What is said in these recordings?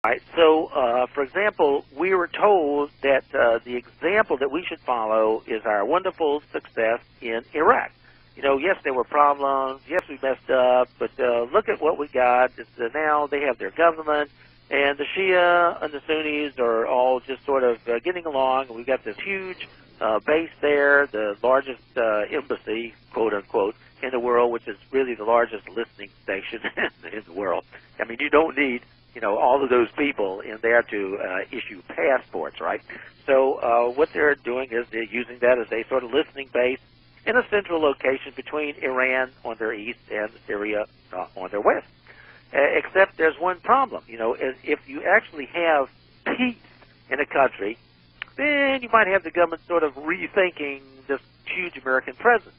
Right. So, for example, we were told that the example that we should follow is our wonderful success in Iraq. You know, yes, there were problems. Yes, we messed up. But look at what we got. Now they have their government, and the Shia and the Sunnis are all just sort of getting along. And we've got this huge base there, the largest embassy, quote unquote, in the world, which is really the largest listening station in the world. I mean, you don't need all of those people in there to issue passports, right? So what they're doing is they're using that as a sort of listening base in a central location between Iran on their east and Syria on their west. Except there's one problem. If you actually have peace in a country, then you might have the government sort of rethinking this huge American presence.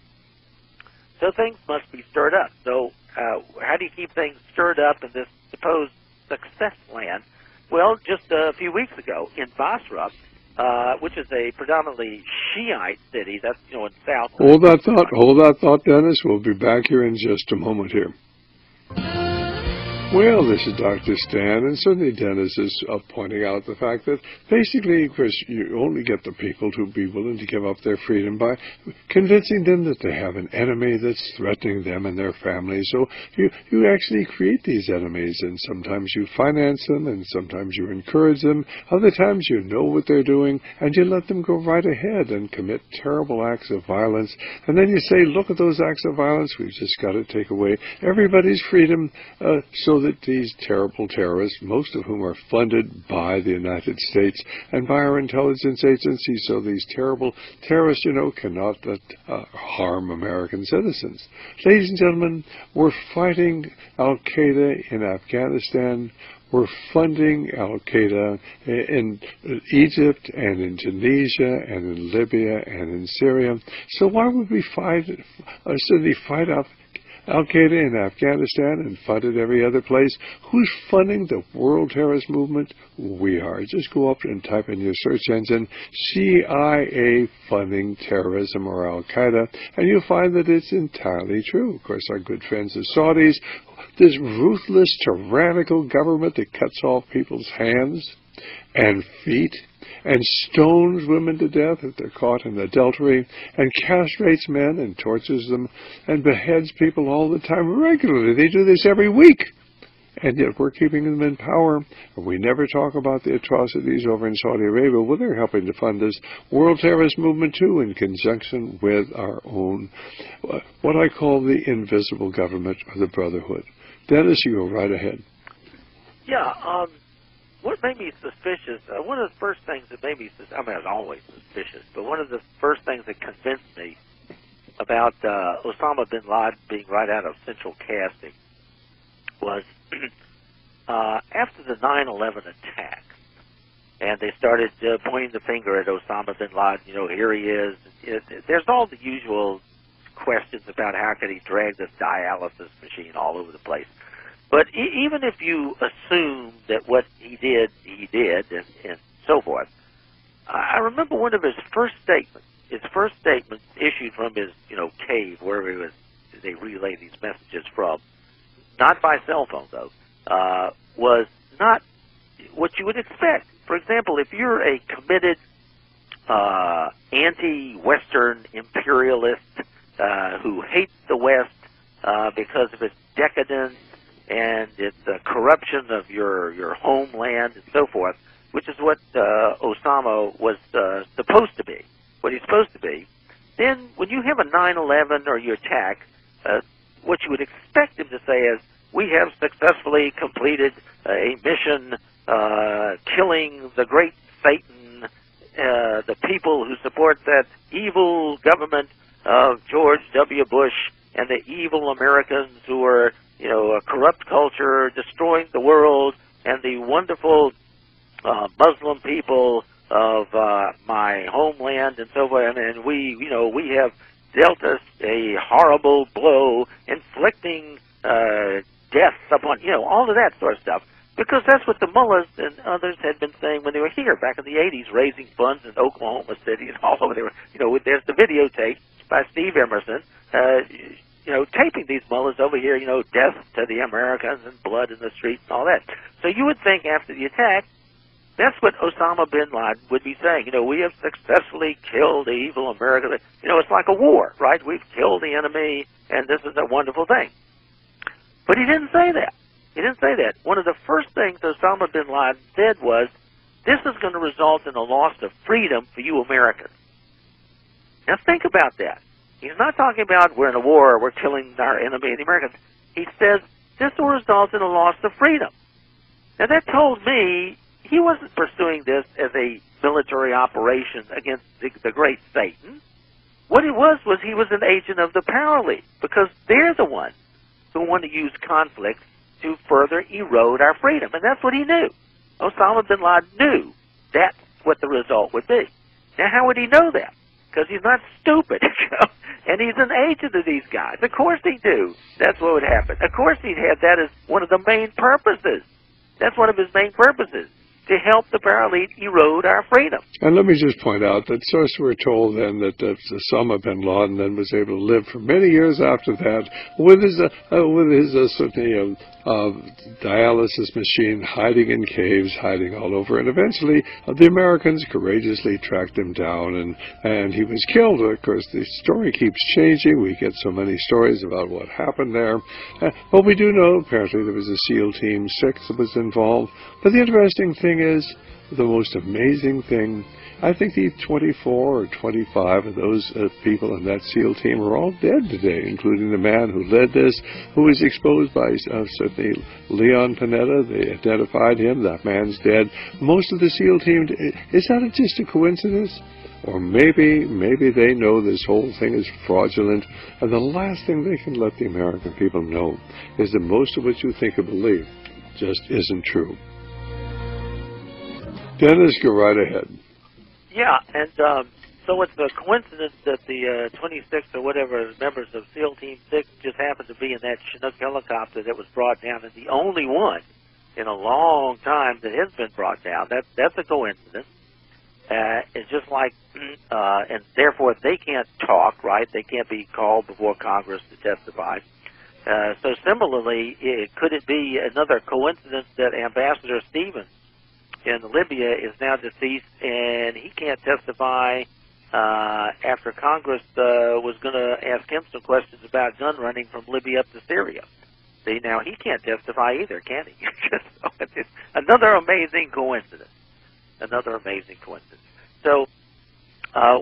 So things must be stirred up. So how do you keep things stirred up in this supposed success land? Well, just a few weeks ago in Basra, which is a predominantly Shiite city, that's in south. Hold that thought, Dennis. We'll be back here in just a moment here. Well, this is Dr. Stan, and certainly Dennis is pointing out the fact that basically, of course, you only get the people to be willing to give up their freedom by convincing them that they have an enemy that's threatening them and their families. So you actually create these enemies, and sometimes you finance them, and sometimes you encourage them. Other times you know what they're doing, and you let them go right ahead and commit terrible acts of violence. And then you say, look at those acts of violence. We've just got to take away everybody's freedom so that these terrible terrorists, most of whom are funded by the United States and by our intelligence agencies, so these terrible terrorists, cannot harm American citizens. Ladies and gentlemen, we're fighting Al-Qaeda in Afghanistan. We're funding Al-Qaeda in Egypt and in Tunisia and in Libya and in Syria. So why would we fight Al-Qaeda in Afghanistan and funded every other place? Who's funding the world terrorist movement? We are. Just go up and type in your search engine, CIA funding terrorism or Al-Qaeda, and you'll find that it's entirely true. Of course, our good friends the Saudis, this ruthless, tyrannical government that cuts off people's hands and feet and stones women to death if they're caught in adultery, and castrates men and tortures them and beheads people all the time regularly. They do this every week. And yet we're keeping them in power. And we never talk about the atrocities over in Saudi Arabia. Well, they're helping to fund this world terrorist movement, too, in conjunction with our own, what I call the invisible government or the Brotherhood. Dennis, you go right ahead. Yeah, what made me suspicious, one of the first things that made me suspicious, I mean, I was always suspicious, but one of the first things that convinced me about Osama bin Laden being right out of central casting was after the 9/11 attack, and they started pointing the finger at Osama bin Laden, here he is. There's all the usual questions about how could he drag this dialysis machine all over the place. But even if you assume that what he did, and so forth, I remember one of his first statements issued from his, cave, wherever he was, they relay these messages from, not by cell phone, though, was not what you would expect. For example, if you're a committed anti-Western imperialist who hates the West because of its decadence, and it's the corruption of your homeland and so forth, which is what Osama was supposed to be, what he's supposed to be, then when you have a 9/11 or you attack, what you would expect him to say is, we have successfully completed a mission killing the great Satan, the people who support that evil government of George W. Bush and the evil Americans who are a corrupt culture, destroying the world, and the wonderful Muslim people of my homeland and so forth. And we have dealt us a horrible blow, inflicting deaths upon, all of that sort of stuff. Because that's what the mullahs and others had been saying when they were here back in the 80s, raising funds in Oklahoma City and all over there. There's the videotape by Steve Emerson, taping these mullahs over here, death to the Americans and blood in the streets and all that. So you would think after the attack, that's what Osama bin Laden would be saying. We have successfully killed the evil America. It's like a war, right? We've killed the enemy, and this is a wonderful thing. But he didn't say that. He didn't say that. One of the first things Osama bin Laden said was, this is going to result in a loss of freedom for you Americans. Now think about that. He's not talking about we're in a war, we're killing our enemy, the Americans. He says, this will result in a loss of freedom. Now that told me he wasn't pursuing this as a military operation against the great Satan. What it was he was an agent of the Power League, because they're the ones who want to use conflict to further erode our freedom. And that's what he knew. Osama bin Laden knew that's what the result would be. Now, how would he know that? Because he's not stupid, and he's an agent of these guys. Of course he knew that's what would happen. Of course he had that as one of the main purposes. That's one of his main purposes, to help the Power League erode our freedom. And let me just point out that sources were told then that Osama bin Laden then was able to live for many years after that with his dialysis machine, hiding in caves, hiding all over. And eventually the Americans courageously tracked him down, and he was killed. Of course, the story keeps changing. We get so many stories about what happened there. But we do know apparently there was a SEAL Team 6 that was involved. But the interesting thing is, the most amazing thing, I think the 24 or 25 of those people in that SEAL team are all dead today, including the man who led this, who was exposed by certainly Leon Panetta. They identified him. That man's dead. Most of the SEAL team, is that just a coincidence? Or maybe they know this whole thing is fraudulent, and the last thing they can let the American people know is that most of what you think or believe just isn't true. Dennis, go right ahead. Yeah, and so it's a coincidence that the 26 or whatever members of SEAL Team 6 just happened to be in that Chinook helicopter that was brought down, and the only one in a long time that has been brought down. That's a coincidence. It's just like, and therefore they can't talk, right? They can't be called before Congress to testify. So similarly, could it be another coincidence that Ambassador Stevens in Libya is now deceased and he can't testify after Congress was going to ask him some questions about gun running from Libya up to Syria? See, now he can't testify either, can he? It's another amazing coincidence. Another amazing coincidence. So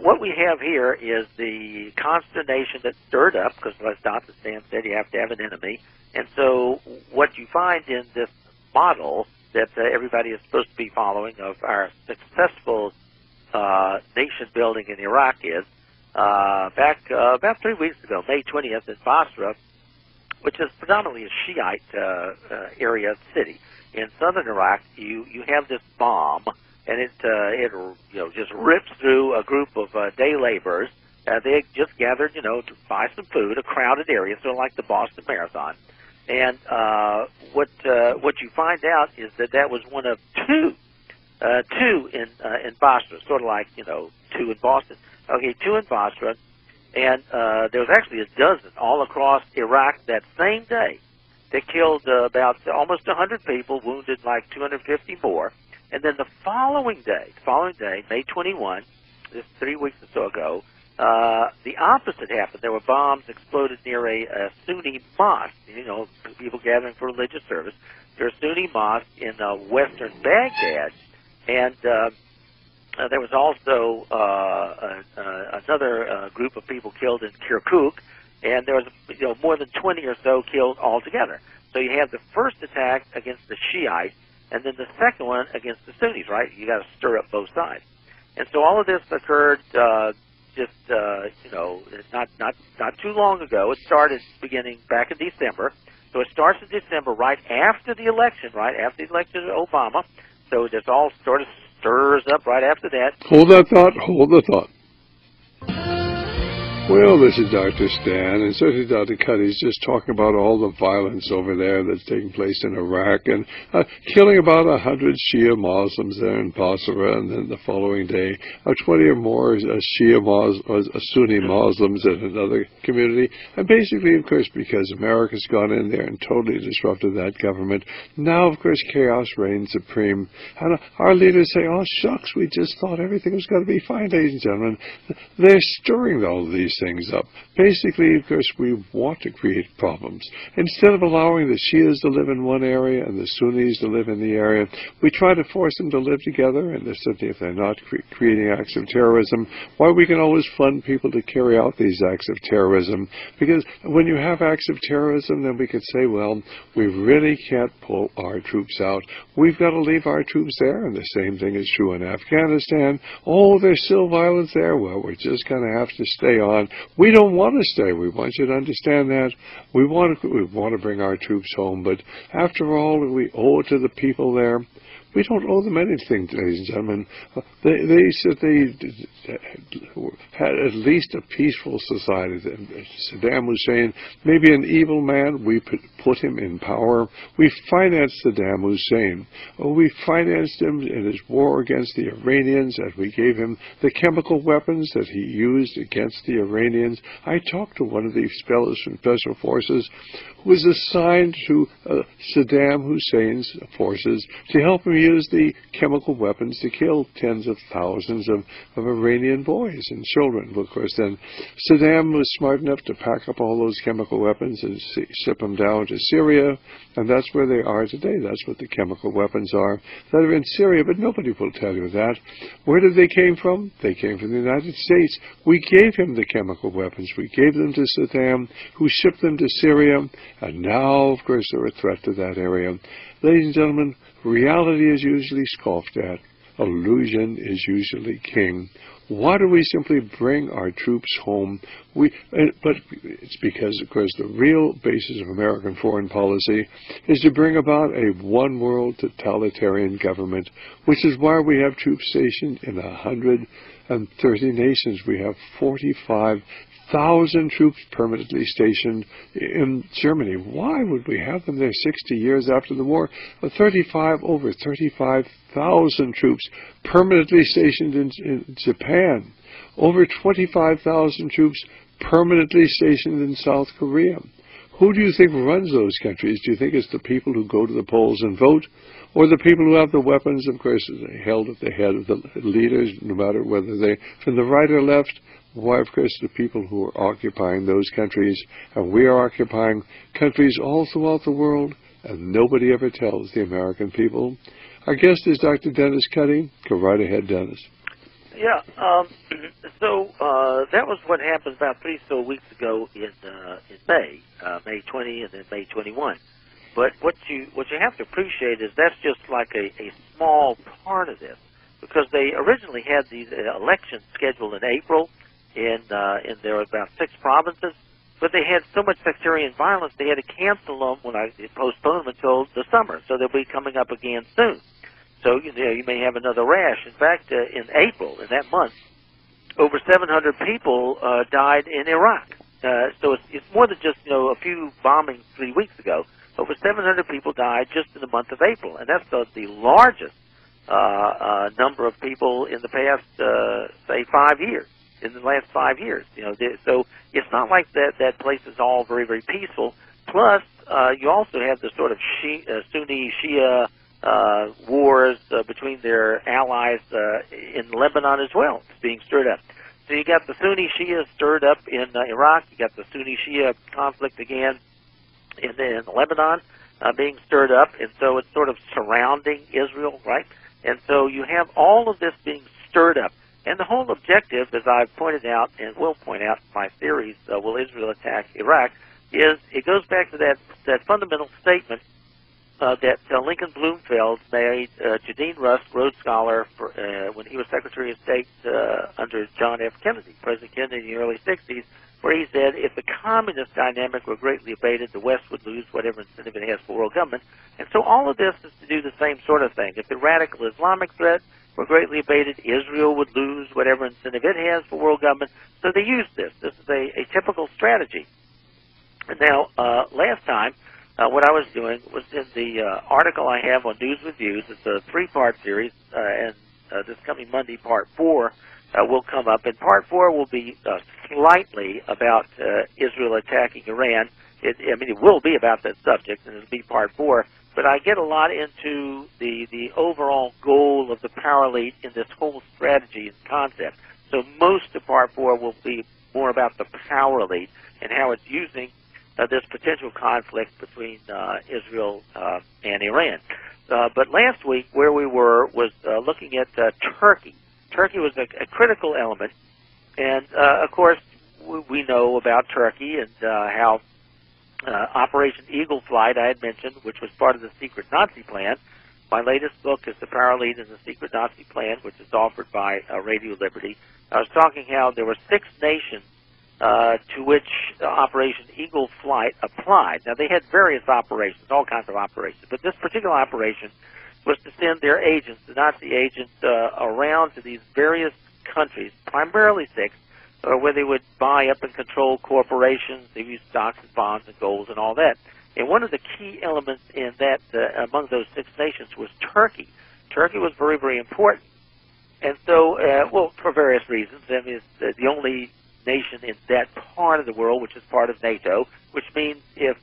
what we have here is the consternation that stirred up, because as Dr. Stan said, you have to have an enemy. And so what you find in this model that everybody is supposed to be following of our successful nation building in Iraq is back about 3 weeks ago, May 20th, in Basra, which is predominantly a Shiite area city in southern Iraq. You have this bomb, and it just rips through a group of day laborers. They just gathered to buy some food, a crowded area, sort of like the Boston Marathon. And what you find out is that was one of two in Basra, sort of like two in Boston. Okay, two in Basra, and there was actually a dozen all across Iraq that same day. They killed about almost 100 people, wounded like 250 more. And then the following day, May 21, this 3 weeks or so ago, the opposite happened. There were bombs exploded near a Sunni mosque, people gathering for religious service. There's a Sunni mosque in western Baghdad, and there was also another group of people killed in Kirkuk, and there was more than 20 or so killed altogether. So you have the first attack against the Shiites, and then the second one against the Sunnis, right? You got to stir up both sides. And so all of this occurred not too long ago. It started beginning back in December. So it starts in December, right after the election, of Obama. So this all sort of stirs up right after that. Hold that thought. Hold the thought. Well, this is Dr. Stan, and certainly Dr. Cuddy's just talking about all the violence over there that's taking place in Iraq, and killing about 100 Shia Muslims there in Basra, and then the following day, 20 or more Sunni Muslims in another community. And basically, of course, because America's gone in there and totally disrupted that government, now, of course, chaos reigns supreme. And our leaders say, oh, shucks, we just thought everything was going to be fine, ladies and gentlemen. They're stirring all of these things up. Basically, of course, we want to create problems. Instead of allowing the Shias to live in one area and the Sunnis to live in the area, we try to force them to live together, and certainly if they're not creating acts of terrorism, why we can always fund people to carry out these acts of terrorism. Because when you have acts of terrorism, then we can say, well, we really can't pull our troops out. We've got to leave our troops there, and the same thing is true in Afghanistan. Oh, there's still violence there. Well, we're just going to have to stay on. We don't want to stay. We want you to understand that. We want to bring our troops home, but after all, we owe it to the people there. We don't owe them anything, ladies and gentlemen. They said they had at least a peaceful society. Saddam Hussein, maybe an evil man, we put him in power. We financed Saddam Hussein. We financed him in his war against the Iranians, and we gave him the chemical weapons that he used against the Iranians. I talked to one of these fellows from Special Forces who was assigned to Saddam Hussein's forces to help him use the chemical weapons to kill tens of thousands of Iranian boys and children. Of course, then Saddam was smart enough to pack up all those chemical weapons and ship them down to Syria, and that's where they are today. That's what the chemical weapons are that are in Syria, but nobody will tell you that. Where did they came from? They came from the United States. We gave him the chemical weapons. We gave them to Saddam, who shipped them to Syria, and now, of course, they're a threat to that area. Ladies and gentlemen, reality is usually scoffed at. Illusion is usually king. Why do we simply bring our troops home? But it's because, of course, the real basis of American foreign policy is to bring about a one-world totalitarian government, which is why we have troops stationed in 130 nations. We have 45,000 troops permanently stationed in Germany. Why would we have them there 60 years after the war? Over 35,000 troops permanently stationed in Japan. Over 25,000 troops permanently stationed in South Korea. Who do you think runs those countries? Do you think it's the people who go to the polls and vote? Or the people who have the weapons, of course, held at the head of the leaders, no matter whether they're from the right or left? Why, of course, the people who are occupying those countries, and we are occupying countries all throughout the world, and nobody ever tells the American people. Our guest is Dr. Dennis Cuddy. Go right ahead, Dennis. Yeah, so that was what happened about 3 weeks ago in May, May 20 and then May 21. But what you have to appreciate is that's just like a small part of this, because they originally had these elections scheduled in April, and there were about 6 provinces, but they had so much sectarian violence they had to cancel them postpone them until the summer, so they'll be coming up again soon. So you may have another rash. In fact, in April, in that month, over 700 people died in Iraq. So it's more than just a few bombings 3 weeks ago. Over 700 people died just in the month of April, and that's the largest number of people in the past, say, 5 years. In the last 5 years, so it's not like that place is all very, very peaceful. Plus, you also have the sort of Sunni Shia wars between their allies in Lebanon as well. It's being stirred up. So you got the Sunni Shia stirred up in Iraq. You got the Sunni Shia conflict again in Lebanon being stirred up, and so it's sort of surrounding Israel, right? And so you have all of this being stirred up. And the whole objective, as I've pointed out and will point out in my series, Will Israel Attack Iraq, is it goes back to that fundamental statement that Lincoln Bloomfield made to Dean Rusk, Rhodes Scholar, when he was Secretary of State under John F. Kennedy, President Kennedy in the early 60s, where he said, if the communist dynamic were greatly abated, the West would lose whatever incentive it has for world government. And so all of this is to do the same sort of thing. If the radical Islamic threat were greatly abated, Israel would lose whatever incentive it has for world government. So they used this. This is a typical strategy. And now, last time, what I was doing was in the article I have on News with Views. It's a 3-part series, and this coming Monday, Part 4 will come up. And Part 4 will be slightly about Israel attacking Iran. It will be about that subject, and it'll be Part 4. But I get a lot into the overall goal of the power elite in this whole strategy and concept. So most of Part 4 will be more about the power elite and how it's using this potential conflict between Israel and Iran. But last week, where we were was looking at Turkey. Turkey was a critical element, and of course, we know about Turkey and how Operation Eagle Flight, I had mentioned, which was part of the secret Nazi plan. My latest book is The Power Elite and the Secret Nazi Plan, which is offered by Radio Liberty. I was talking how there were 6 nations to which Operation Eagle Flight applied. Now, they had various operations, all kinds of operations, but this particular operation was to send their agents, the Nazi agents, around to these various countries, primarily 6, where they would buy up and control corporations. They used stocks and bonds and golds and all that. And one of the key elements in that, among those 6 nations, was Turkey. Turkey was very, very important. And so, well, for various reasons. I mean, it's the only nation in that part of the world which is part of NATO, which means if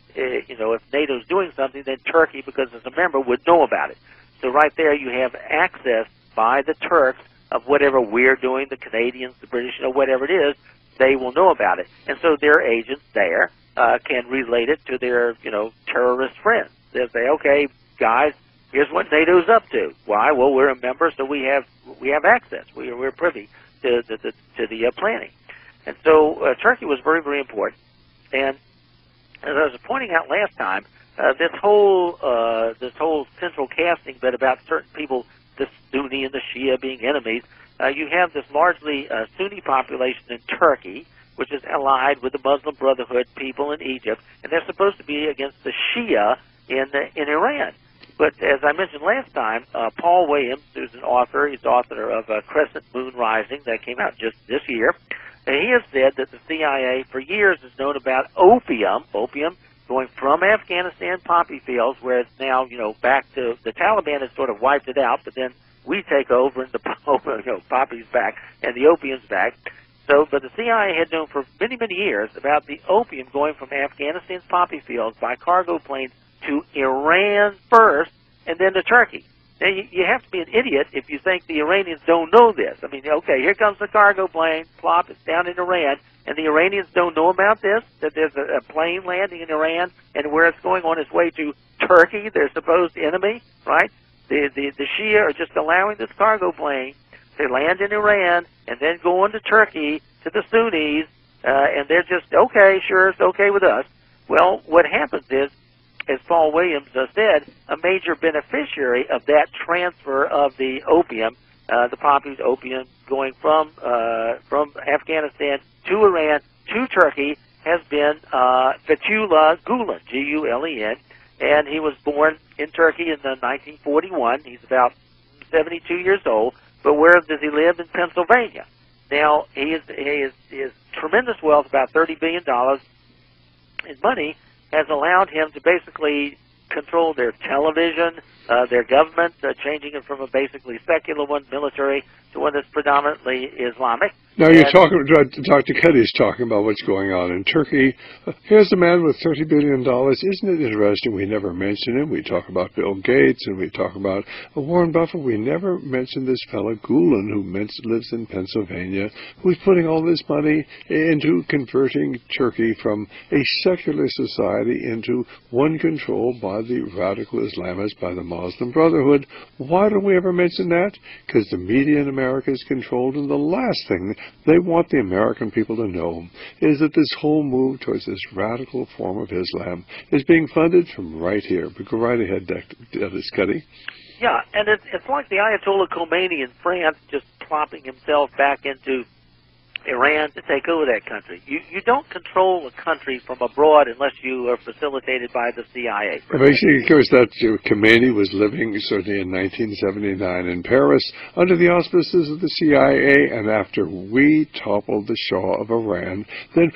NATO's doing something, then Turkey, because as a member, would know about it. So right there you have access by the Turks of whatever we're doing, the Canadians, the British, whatever it is, they will know about it. And so their agents there can relate it to their, terrorist friends. They'll say, okay, guys, here's what NATO's up to. Why? Well, we're a member, so we have access. We're privy to the planning. And so Turkey was very, very important. And as I was pointing out last time, this whole central casting bit about certain people, the Sunni and the Shia being enemies, you have this largely Sunni population in Turkey, which is allied with the Muslim Brotherhood people in Egypt, and they're supposed to be against the Shia in Iran. But as I mentioned last time, Paul Williams, who's an author, he's author of Crescent Moon Rising, that came out just this year, and he has said that the CIA for years has known about opium going from Afghanistan poppy fields, where it's now, back to, the Taliban has sort of wiped it out, but then we take over and the poppy's back and the opium's back. So, but the CIA had known for many, many years about the opium going from Afghanistan's poppy fields by cargo planes to Iran first and then to Turkey. Now, you have to be an idiot if you think the Iranians don't know this. I mean, okay, here comes the cargo plane, plop, it's down in Iran, and the Iranians don't know about this, that there's a plane landing in Iran, and where it's going on its way to Turkey, their supposed enemy, right? The Shia are just allowing this cargo plane to land in Iran and then go on to Turkey to the Sunnis, and they're just, okay, sure, it's okay with us. Well, what happens is, as Paul Williams said, a major beneficiary of that transfer of the opium, the poppy's opium, going from Afghanistan to Iran to Turkey, has been Fethullah Gulen, G-U-L-E-N, and he was born in Turkey in 1941. He's about 72 years old, but where does he live? In Pennsylvania. Now, he is tremendous wealth, about $30 billion in money, has allowed him to basically control their television, their government, changing it from a basically secular one, military, to one that's predominantly Islamic. Now, you're talking, Dr. Cuddy's talking about what's going on in Turkey. Here's a man with $30 billion. Isn't it interesting? We never mention him. We talk about Bill Gates and we talk about Warren Buffett. We never mention this fellow Gulen, who lives in Pennsylvania, who's putting all this money into converting Turkey from a secular society into one controlled by the radical Islamists, by the Muslim Brotherhood. Why don't we ever mention that? Because the media in America is controlled, and the last thing they want the American people to know is that this whole move towards this radical form of Islam is being funded from right here. But go right ahead, Dr. Cuddy. Yeah, and it's like the Ayatollah Khomeini in France just plopping himself back into Iran to take over that country. You don't control a country from abroad unless you are facilitated by the CIA. Basically, of course, that Khomeini was living certainly in 1979 in Paris under the auspices of the CIA, and after we toppled the Shah of Iran, then